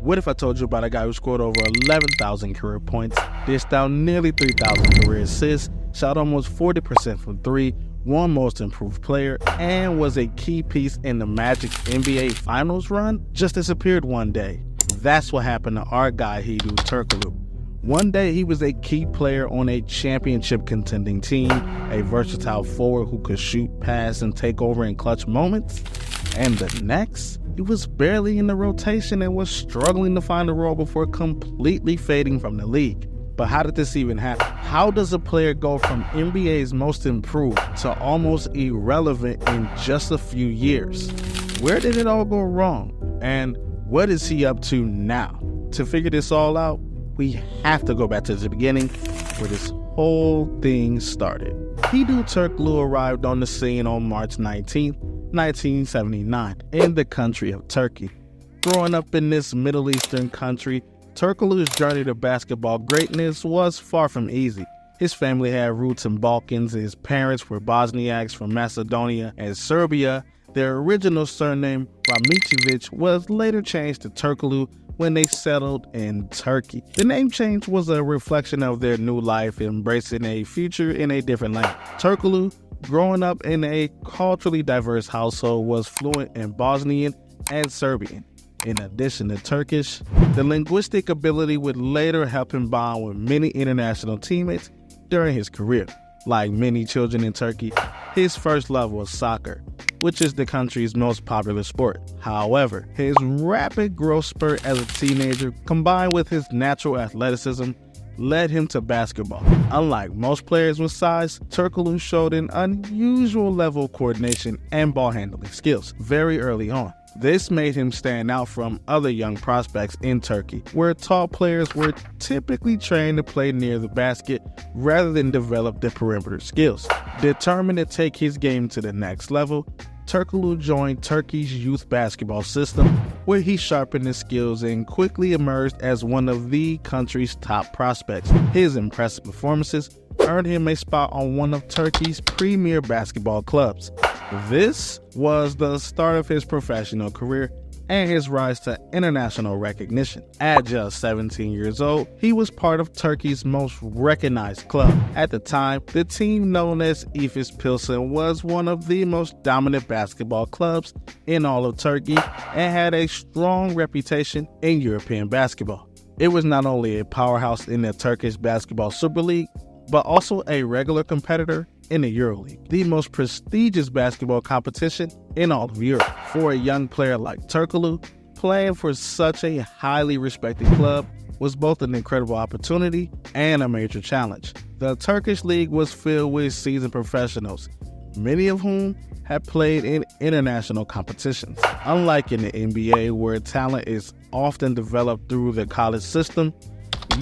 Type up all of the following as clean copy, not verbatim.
What if I told you about a guy who scored over 11,000 career points, dished out nearly 3,000 career assists, shot almost 40% from three, won Most Improved Player, and was a key piece in the Magic NBA Finals run, just disappeared one day? That's what happened to our guy Hedo Türkoğlu. One day he was a key player on a championship contending team, a versatile forward who could shoot, pass, and take over in clutch moments. And the next, he was barely in the rotation and was struggling to find a role before completely fading from the league. But how did this even happen? How does a player go from NBA's Most Improved to almost irrelevant in just a few years? Where did it all go wrong? And what is he up to now? To figure this all out, we have to go back to the beginning where this whole thing started. Hedo Türkoğlu arrived on the scene on March 19, 1979, in the country of Turkey. Growing up in this Middle Eastern country, Türkoğlu's journey to basketball greatness was far from easy. His family had roots in Balkans. His parents were Bosniaks from Macedonia and Serbia. Their original surname, Ramicevic, was later changed to Türkoğlu when they settled in Turkey. The name change was a reflection of their new life, embracing a future in a different language. Türkoğlu, growing up in a culturally diverse household, was fluent in Bosnian and Serbian. In addition to Turkish, the linguistic ability would later help him bond with many international teammates during his career. Like many children in Turkey, his first love was soccer, which is the country's most popular sport. However, his rapid growth spurt as a teenager, combined with his natural athleticism, led him to basketball. Unlike most players with size, Türkoğlu showed an unusual level of coordination and ball handling skills very early on. This made him stand out from other young prospects in Turkey, where tall players were typically trained to play near the basket rather than develop their perimeter skills. Determined to take his game to the next level, Türkoğlu joined Turkey's youth basketball system, where he sharpened his skills and quickly emerged as one of the country's top prospects. His impressive performances earned him a spot on one of Turkey's premier basketball clubs. This was the start of his professional career and his rise to international recognition. At just 17 years old, he was part of Turkey's most recognized club. At the time, the team known as Efes Pilsen was one of the most dominant basketball clubs in all of Turkey and had a strong reputation in European basketball. It was not only a powerhouse in the Turkish Basketball Super League, but also a regular competitor in the EuroLeague, the most prestigious basketball competition in all of Europe. For a young player like Türkoğlu, playing for such a highly respected club was both an incredible opportunity and a major challenge. The Turkish league was filled with seasoned professionals, many of whom had played in international competitions. Unlike in the NBA, where talent is often developed through the college system,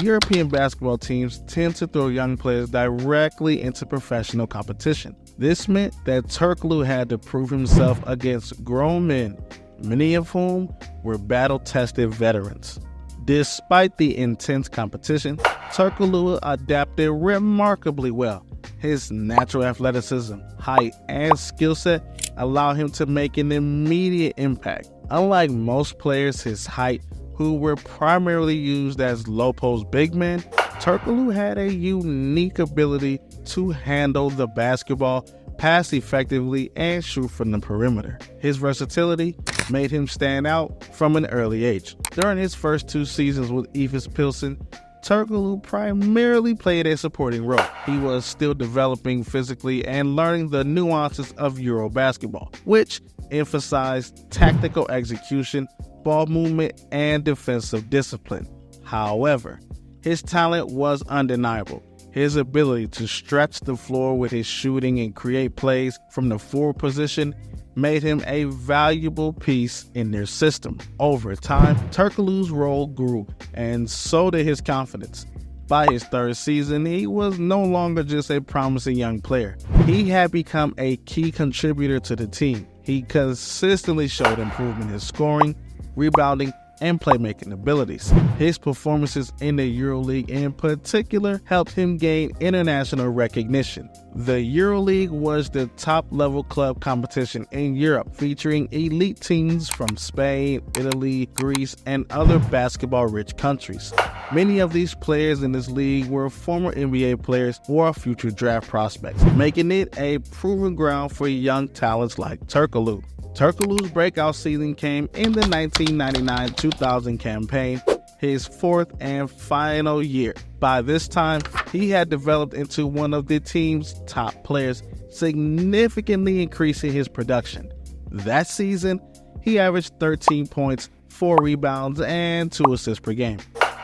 European basketball teams tend to throw young players directly into professional competition. This meant that Türkoğlu had to prove himself against grown men, many of whom were battle-tested veterans. Despite the intense competition, Türkoğlu adapted remarkably well. His natural athleticism, height, and skill set allowed him to make an immediate impact. Unlike most players his height, who were primarily used as low-post big men, Türkoğlu had a unique ability to handle the basketball, pass effectively, and shoot from the perimeter. His versatility made him stand out from an early age. During his first 2 seasons with Efes Pilsen, Türkoğlu primarily played a supporting role. He was still developing physically and learning the nuances of Euro basketball, which emphasized tactical execution, ball movement, and defensive discipline. However, his talent was undeniable. His ability to stretch the floor with his shooting and create plays from the forward position made him a valuable piece in their system. Over time, Türkoğlu's role grew, and so did his confidence. By his 3rd season, he was no longer just a promising young player. He had become a key contributor to the team. He consistently showed improvement in scoring, rebounding, and playmaking abilities. His performances in the EuroLeague in particular helped him gain international recognition. The EuroLeague was the top-level club competition in Europe, featuring elite teams from Spain, Italy, Greece, and other basketball-rich countries. Many of these players in this league were former NBA players or future draft prospects, making it a proven ground for young talents like Türkoğlu. Türkoğlu's breakout season came in the 1999-2000 campaign, his fourth and final year. By this time, he had developed into one of the team's top players, significantly increasing his production. That season, he averaged 13 points, 4 rebounds, and 2 assists per game,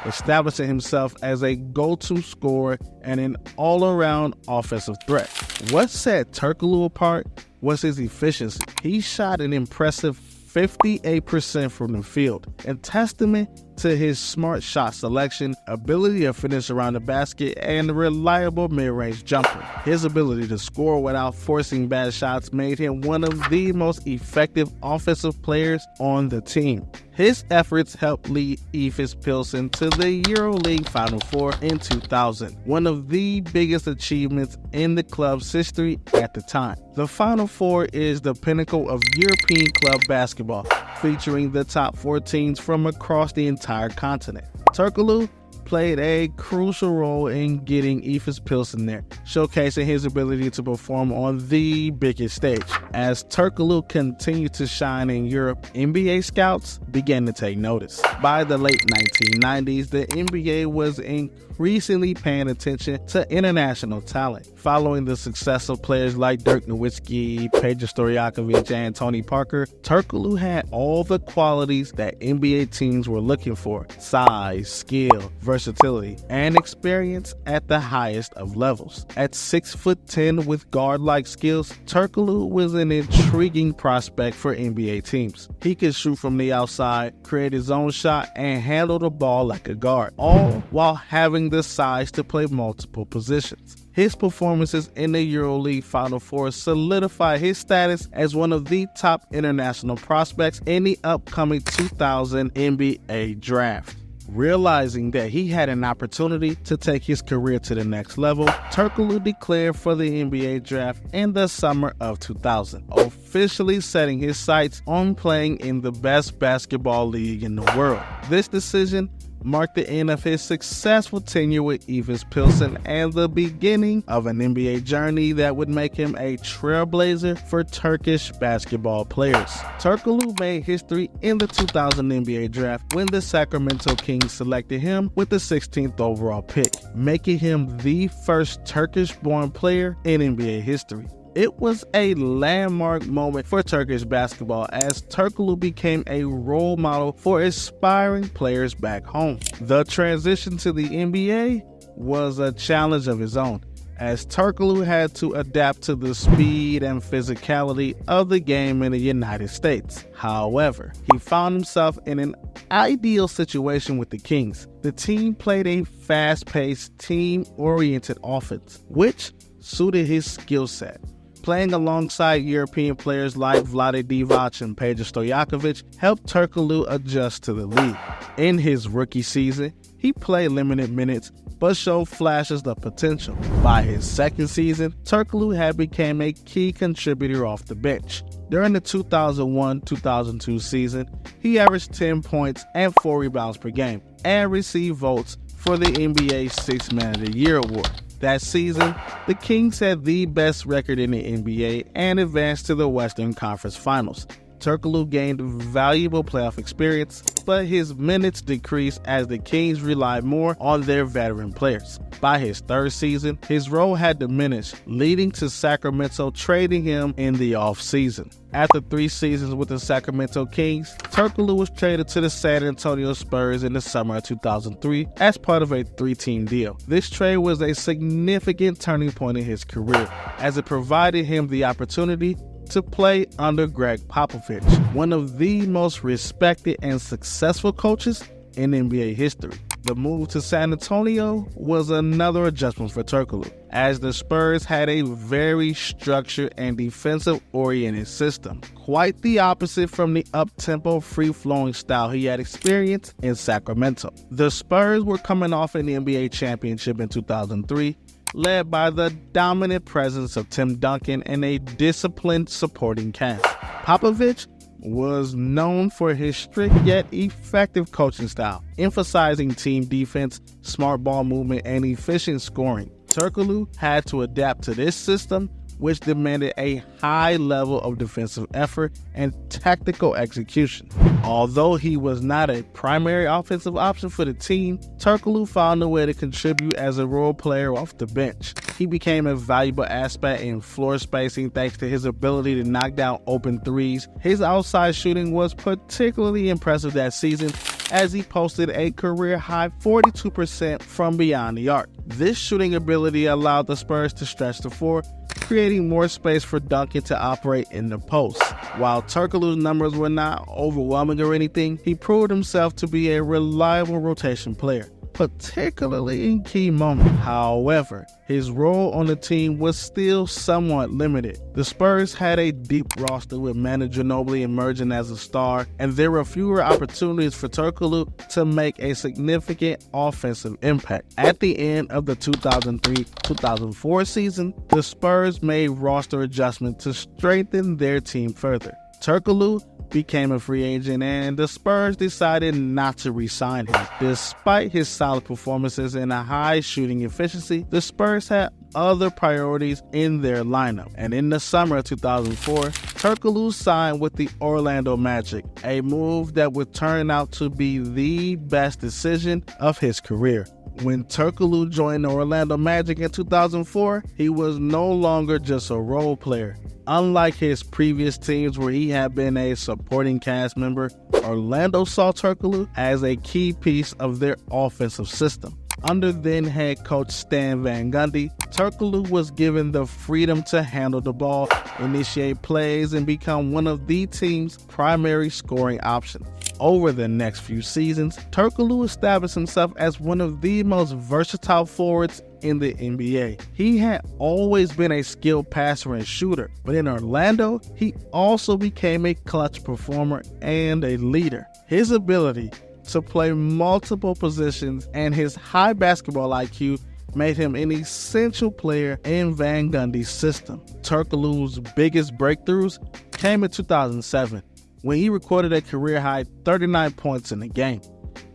establishing himself as a go-to scorer and an all-around offensive threat. What set Türkoğlu apart was his efficiency. He shot an impressive 58% from the field, a testament to his smart shot selection, ability to finish around the basket, and reliable mid-range jumper. His ability to score without forcing bad shots made him one of the most effective offensive players on the team. His efforts helped lead EFES Pilsen to the EuroLeague Final Four in 2000, one of the biggest achievements in the club's history at the time. The Final Four is the pinnacle of European club basketball, featuring the top 4 teams from across the entire continent. Türkoğlu played a crucial role in getting EFES Pilsen there, showcasing his ability to perform on the biggest stage. As Türkoğlu continued to shine in Europe, NBA scouts began to take notice. By the late 1990s, the NBA was increasingly paying attention to international talent. Following the success of players like Dirk Nowitzki, Peja Stojakovic, and Tony Parker, Türkoğlu had all the qualities that NBA teams were looking for: size, skill, versatility, and experience at the highest of levels. At 6'10" with guard-like skills, Türkoğlu was an intriguing prospect for NBA teams. He could shoot from the outside, create his own shot, and handle the ball like a guard, all while having the size to play multiple positions. His performances in the EuroLeague Final Four solidified his status as one of the top international prospects in the upcoming 2000 NBA draft. Realizing that he had an opportunity to take his career to the next level, Türkoğlu declared for the NBA draft in the summer of 2000, officially setting his sights on playing in the best basketball league in the world. This decision marked the end of his successful tenure with EFES Pilsen and the beginning of an NBA journey that would make him a trailblazer for Turkish basketball players. Türkoğlu made history in the 2000 NBA draft when the Sacramento Kings selected him with the 16th overall pick, making him the first Turkish-born player in NBA history. It was a landmark moment for Turkish basketball as Türkoğlu became a role model for aspiring players back home. The transition to the NBA was a challenge of his own, as Türkoğlu had to adapt to the speed and physicality of the game in the United States. However, he found himself in an ideal situation with the Kings. The team played a fast-paced, team-oriented offense, which suited his skill set. Playing alongside European players like Vlade Divac and Peja Stojakovic helped Türkoğlu adjust to the league. In his rookie season, he played limited minutes but showed flashes of potential. By his second season, Türkoğlu had become a key contributor off the bench. During the 2001-2002 season, he averaged 10 points and 4 rebounds per game and received votes for the NBA Sixth Man of the Year award. That season, the Kings had the best record in the NBA and advanced to the Western Conference Finals. Türkoğlu gained valuable playoff experience, but his minutes decreased as the Kings relied more on their veteran players. By his third season, his role had diminished, leading to Sacramento trading him in the offseason. After 3 seasons with the Sacramento Kings, Türkoğlu was traded to the San Antonio Spurs in the summer of 2003 as part of a 3-team deal. This trade was a significant turning point in his career, as it provided him the opportunity to play under Greg Popovich, one of the most respected and successful coaches in NBA history. The move to San Antonio was another adjustment for Türkoğlu, as the Spurs had a very structured and defensive-oriented system, quite the opposite from the up-tempo, free-flowing style he had experienced in Sacramento. The Spurs were coming off an NBA championship in 2003, led by the dominant presence of Tim Duncan and a disciplined supporting cast. Popovich was known for his strict yet effective coaching style, emphasizing team defense, smart ball movement, and efficient scoring. Türkoğlu had to adapt to this system, which demanded a high level of defensive effort and tactical execution. Although he was not a primary offensive option for the team, Türkoğlu found a way to contribute as a role player off the bench. He became a valuable aspect in floor spacing thanks to his ability to knock down open threes. His outside shooting was particularly impressive that season, as he posted a career-high 42% from beyond the arc. This shooting ability allowed the Spurs to stretch the floor, creating more space for Duncan to operate in the post. While Türkoğlu's numbers were not overwhelming or anything, he proved himself to be a reliable rotation player, particularly in key moments. However, his role on the team was still somewhat limited. The Spurs had a deep roster with Manu Ginobili emerging as a star, and there were fewer opportunities for Türkoğlu to make a significant offensive impact. At the end of the 2003-2004 season, the Spurs made roster adjustments to strengthen their team further. Türkoğlu became a free agent, and the Spurs decided not to re-sign him. Despite his solid performances and a high shooting efficiency, the Spurs had other priorities in their lineup. And in the summer of 2004, Türkoğlu signed with the Orlando Magic, a move that would turn out to be the best decision of his career. When Türkoğlu joined the Orlando Magic in 2004, he was no longer just a role player. Unlike his previous teams where he had been a supporting cast member, Orlando saw Türkoğlu as a key piece of their offensive system. Under then head coach Stan Van Gundy, Türkoğlu was given the freedom to handle the ball, initiate plays, and become one of the team's primary scoring options. Over the next few seasons, Türkoğlu established himself as one of the most versatile forwards in the NBA. He had always been a skilled passer and shooter, but in Orlando, he also became a clutch performer and a leader. His ability to play multiple positions and his high basketball IQ made him an essential player in Van Gundy's system. Türkoğlu's biggest breakthroughs came in 2007, when he recorded a career-high 39 points in a game.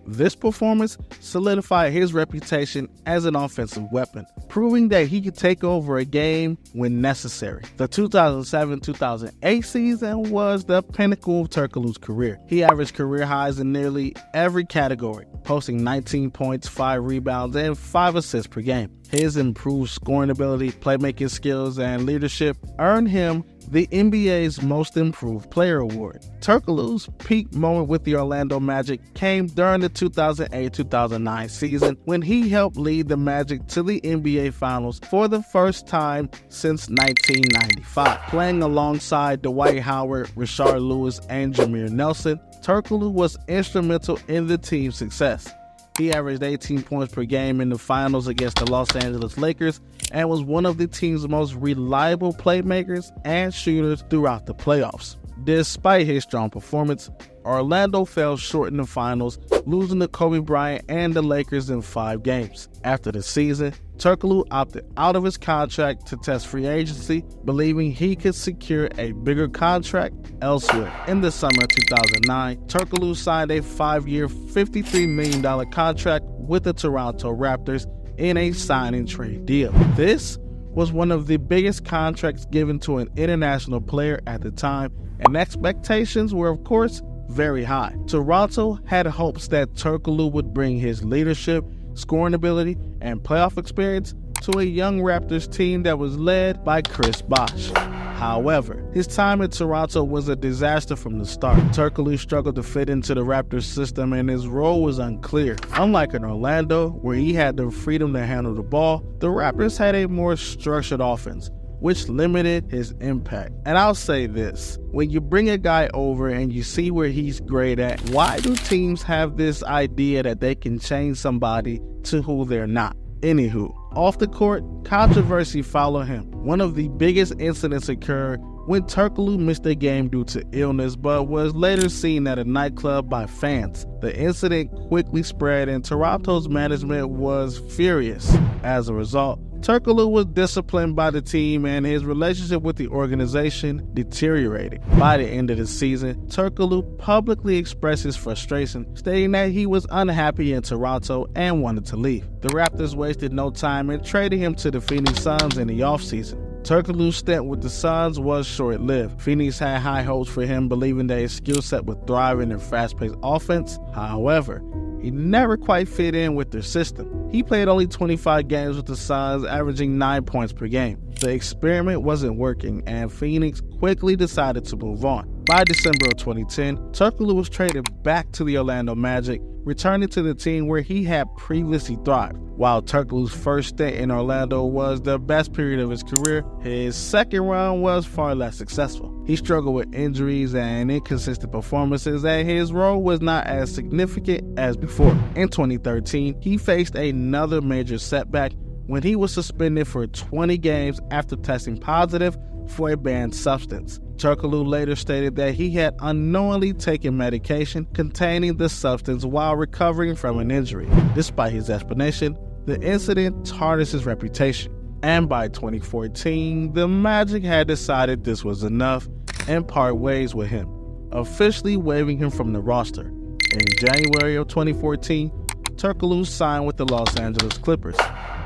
This performance solidified his reputation as an offensive weapon, proving that he could take over a game when necessary. The 2007-2008 season was the pinnacle of Türkoğlu's career. He averaged career highs in nearly every category, posting 19 points, 5 rebounds, and 5 assists per game. His improved scoring ability, playmaking skills, and leadership earned him the NBA's Most Improved Player award. Türkoğlu's peak moment with the Orlando Magic came during the 2008-2009 season, when he helped lead the Magic to the NBA Finals for the first time since 1995. Playing alongside Dwight Howard, Rashard Lewis, and Jameer Nelson, Türkoğlu was instrumental in the team's success. He averaged 18 points per game in the finals against the Los Angeles Lakers and was one of the team's most reliable playmakers and shooters throughout the playoffs. Despite his strong performance, Orlando fell short in the finals, losing to Kobe Bryant and the Lakers in 5 games. After the season, Türkoğlu opted out of his contract to test free agency, believing he could secure a bigger contract elsewhere. In the summer of 2009, Türkoğlu signed a 5-year, $53 million contract with the Toronto Raptors in a sign-and-trade deal. This was one of the biggest contracts given to an international player at the time, and expectations were, of course, very high. Toronto had hopes that Türkoğlu would bring his leadership, scoring ability, and playoff experience to a young Raptors team that was led by Chris Bosh. However, his time in Toronto was a disaster from the start. Türkoğlu struggled to fit into the Raptors system, and his role was unclear. Unlike in Orlando, where he had the freedom to handle the ball, the Raptors had a more structured offense, which limited his impact. And I'll say this, when you bring a guy over and you see where he's great at, why do teams have this idea that they can change somebody to who they're not? Anywho, off the court, controversy followed him. One of the biggest incidents occurred when Türkoğlu missed a game due to illness but was later seen at a nightclub by fans. The incident quickly spread and Toronto's management was furious. As a result, Türkoğlu was disciplined by the team and his relationship with the organization deteriorated. By the end of the season, Türkoğlu publicly expressed his frustration, stating that he was unhappy in Toronto and wanted to leave. The Raptors wasted no time in trading him to the Phoenix Suns in the offseason. Türkoğlu's stint with the Suns was short-lived. Phoenix had high hopes for him, believing that his skill set would thrive in their fast-paced offense. However, he never quite fit in with their system. He played only 25 games with the Suns, averaging 9 points per game. The experiment wasn't working, and Phoenix quickly decided to move on. By December of 2010, Türkoğlu was traded back to the Orlando Magic, returning to the team where he had previously thrived. While Türkoğlu's first stint in Orlando was the best period of his career, his second run was far less successful. He struggled with injuries and inconsistent performances, and his role was not as significant as before. In 2013, he faced another major setback when he was suspended for 20 games after testing positive for a banned substance. Türkoğlu later stated that he had unknowingly taken medication containing the substance while recovering from an injury. Despite his explanation, the incident tarnished his reputation. And by 2014, the Magic had decided this was enough and part ways with him, officially waiving him from the roster. In January of 2014, Türkoğlu signed with the Los Angeles Clippers.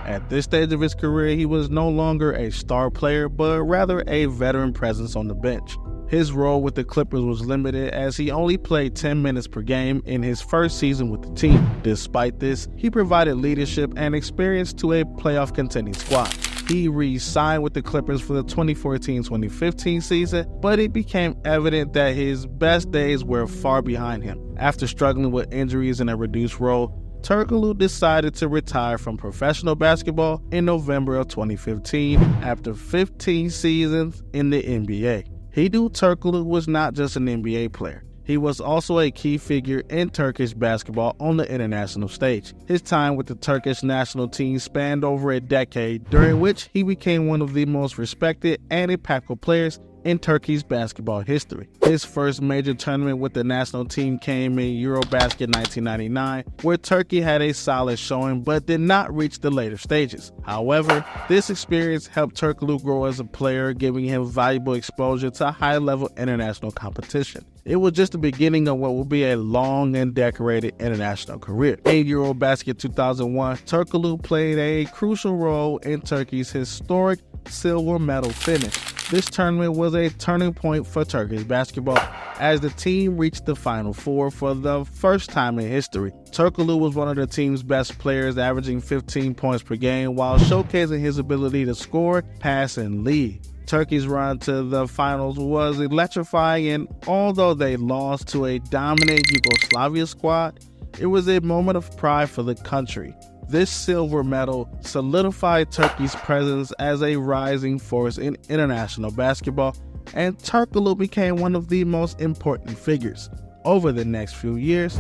At this stage of his career, he was no longer a star player, but rather a veteran presence on the bench. His role with the Clippers was limited as he only played 10 minutes per game in his first season with the team. Despite this, he provided leadership and experience to a playoff contending squad. He re-signed with the Clippers for the 2014-2015 season, but it became evident that his best days were far behind him. After struggling with injuries in a reduced role, Türkoğlu decided to retire from professional basketball in November of 2015 after 15 seasons in the NBA. Hedo Türkoğlu was not just an NBA player. He was also a key figure in Turkish basketball on the international stage. His time with the Turkish national team spanned over a decade, during which he became one of the most respected and impactful players in Turkey's basketball history. His first major tournament with the national team came in Eurobasket 1999, where Turkey had a solid showing but did not reach the later stages. However, this experience helped Türkoğlu grow as a player, giving him valuable exposure to high-level international competition. It was just the beginning of what will be a long and decorated international career. In Eurobasket 2001, Türkoğlu played a crucial role in Turkey's historic silver medal finish. This tournament was a turning point for Turkish basketball as the team reached the Final Four for the first time in history. Türkoğlu was one of the team's best players, averaging 15 points per game while showcasing his ability to score, pass, and lead. Turkey's run to the finals was electrifying, and although they lost to a dominant Yugoslavia squad, it was a moment of pride for the country. This silver medal solidified Turkey's presence as a rising force in international basketball, and Türkoğlu became one of the most important figures. Over the next few years,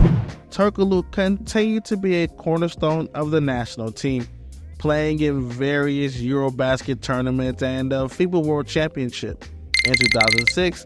Türkoğlu continued to be a cornerstone of the national team, playing in various Eurobasket tournaments and the FIBA World Championship. In 2006,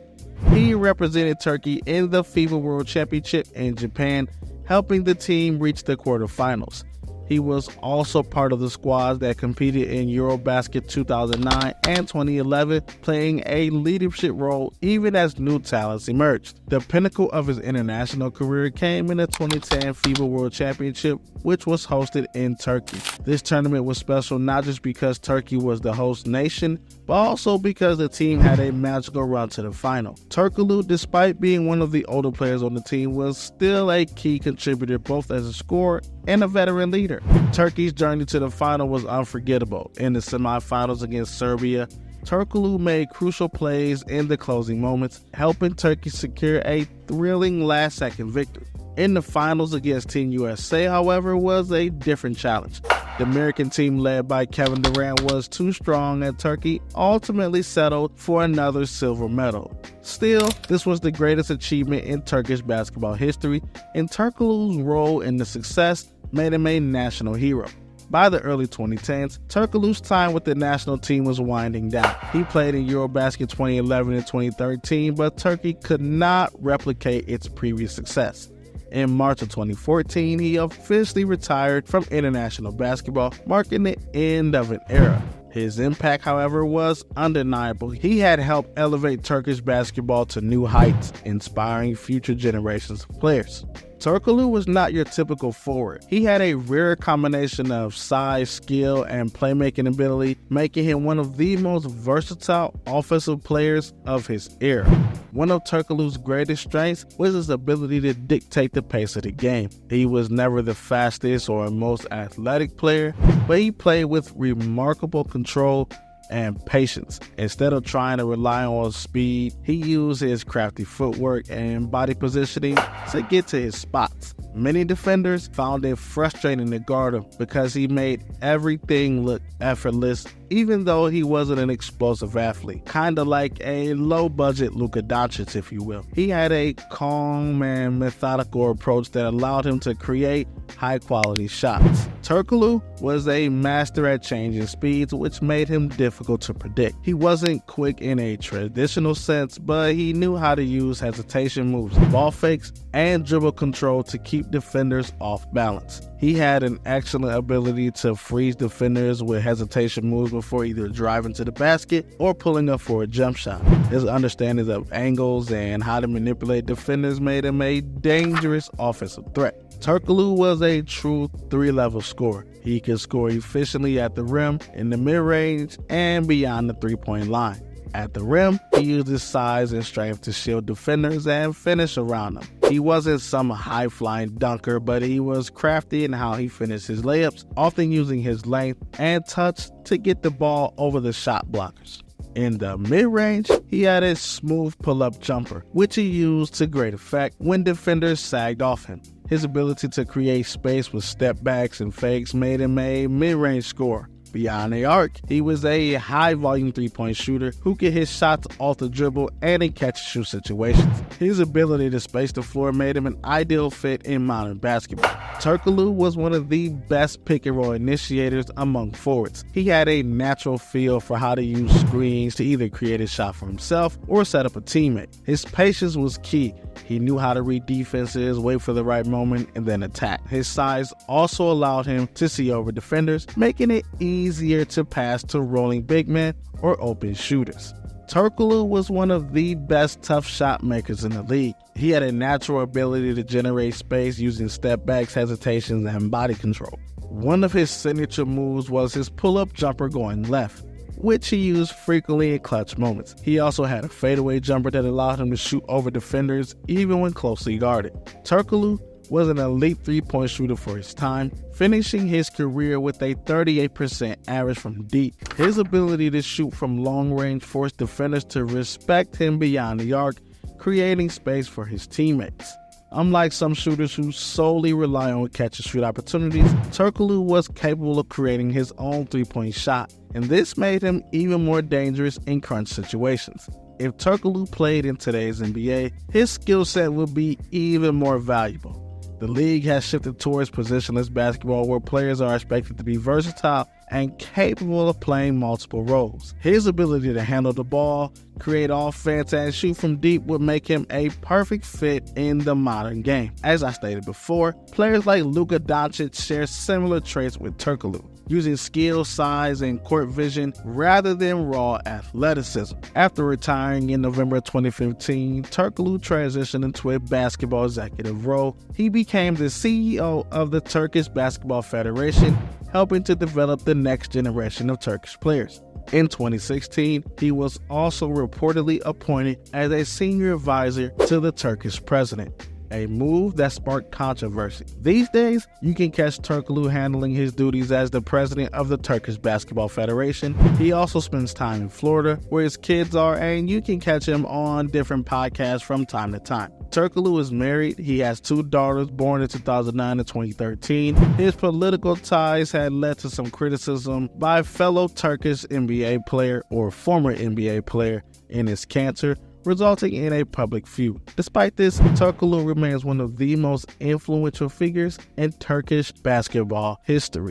he represented Turkey in the FIBA World Championship in Japan, helping the team reach the quarterfinals. He was also part of the squads that competed in Eurobasket 2009 and 2011, playing a leadership role even as new talents emerged. The pinnacle of his international career came in the 2010 FIBA World Championship, which was hosted in Turkey. This tournament was special not just because Turkey was the host nation, but also because the team had a magical run to the final. Türkoğlu, despite being one of the older players on the team, was still a key contributor both as a scorer and a veteran leader. Turkey's journey to the final was unforgettable. In the semifinals against Serbia, Türkoğlu made crucial plays in the closing moments, helping Turkey secure a thrilling last-second victory. In the finals against Team USA, however, was a different challenge. The American team led by Kevin Durant was too strong, and Turkey ultimately settled for another silver medal. Still, this was the greatest achievement in Turkish basketball history, and Turkoglu's role in the success made him a national hero. By the early 2010s, Turkoglu's time with the national team was winding down. He played in Eurobasket 2011 and 2013, but Turkey could not replicate its previous success. In March of 2014, he officially retired from international basketball, marking the end of an era. His impact, however, was undeniable. He had helped elevate Turkish basketball to new heights, inspiring future generations of players. Türkoğlu was not your typical forward. He had a rare combination of size, skill, and playmaking ability, making him one of the most versatile offensive players of his era. One of Türkoğlu's greatest strengths was his ability to dictate the pace of the game. He was never the fastest or most athletic player, but he played with remarkable control and patience. Instead of trying to rely on speed, he used his crafty footwork and body positioning to get to his spots. Many defenders found it frustrating to guard him because he made everything look effortless, even though he wasn't an explosive athlete. Kinda like a low-budget Luka Doncic, if you will. He had a calm and methodical approach that allowed him to create high-quality shots. Türkoğlu was a master at changing speeds, which made him difficult to predict. He wasn't quick in a traditional sense, but he knew how to use hesitation moves, ball fakes, and dribble control to keep defenders off balance. He had an excellent ability to freeze defenders with hesitation moves before either driving to the basket or pulling up for a jump shot. His understanding of angles and how to manipulate defenders made him a dangerous offensive threat. Türkoğlu was a true three-level scorer. He could score efficiently at the rim, in the mid-range, and beyond the three-point line. At the rim, he used his size and strength to shield defenders and finish around them. He wasn't some high-flying dunker, but he was crafty in how he finished his layups, often using his length and touch to get the ball over the shot blockers. In the mid-range, he had a smooth pull-up jumper, which he used to great effect when defenders sagged off him. His ability to create space with step backs and fakes made him a mid-range scorer. Beyond the arc, he was a high-volume three-point shooter who could hit shots off the dribble and in catch-and-shoot situations. His ability to space the floor made him an ideal fit in modern basketball. Türkoğlu was one of the best pick-and-roll initiators among forwards. He had a natural feel for how to use screens to either create a shot for himself or set up a teammate. His patience was key. He knew how to read defenses, wait for the right moment, and then attack. His size also allowed him to see over defenders, making it easier to pass to rolling big men or open shooters. Türkoğlu was one of the best tough shot makers in the league. He had a natural ability to generate space using step backs, hesitations, and body control. One of his signature moves was his pull-up jumper going left, which he used frequently in clutch moments. He also had a fadeaway jumper that allowed him to shoot over defenders even when closely guarded. Türkoğlu was an elite three-point shooter for his time, finishing his career with a 38% average from deep. His ability to shoot from long range forced defenders to respect him beyond the arc, creating space for his teammates. Unlike some shooters who solely rely on catch-and-shoot opportunities, Türkoğlu was capable of creating his own three-point shot, and this made him even more dangerous in crunch situations. If Türkoğlu played in today's NBA, his skill set would be even more valuable. The league has shifted towards positionless basketball where players are expected to be versatile and capable of playing multiple roles. His ability to handle the ball, create offense, and shoot from deep would make him a perfect fit in the modern game. As I stated before, players like Luka Doncic share similar traits with Türkoğlu, using skill, size, and court vision rather than raw athleticism. After retiring in November 2015, Türkoğlu transitioned into a basketball executive role. He became the CEO of the Turkish Basketball Federation, helping to develop the next generation of Turkish players. In 2016, he was also reportedly appointed as a senior advisor to the Turkish president. a move that sparked controversy. These days, you can catch Türkoğlu handling his duties as the president of the Turkish Basketball Federation. He also spends time in Florida, where his kids are, and you can catch him on different podcasts from time to time. Türkoğlu is married. He has 2 daughters born in 2009 and 2013. His political ties had led to some criticism by fellow Turkish NBA player or former NBA player in his cancer, resulting in a public feud. Despite this, Türkoğlu remains one of the most influential figures in Turkish basketball history.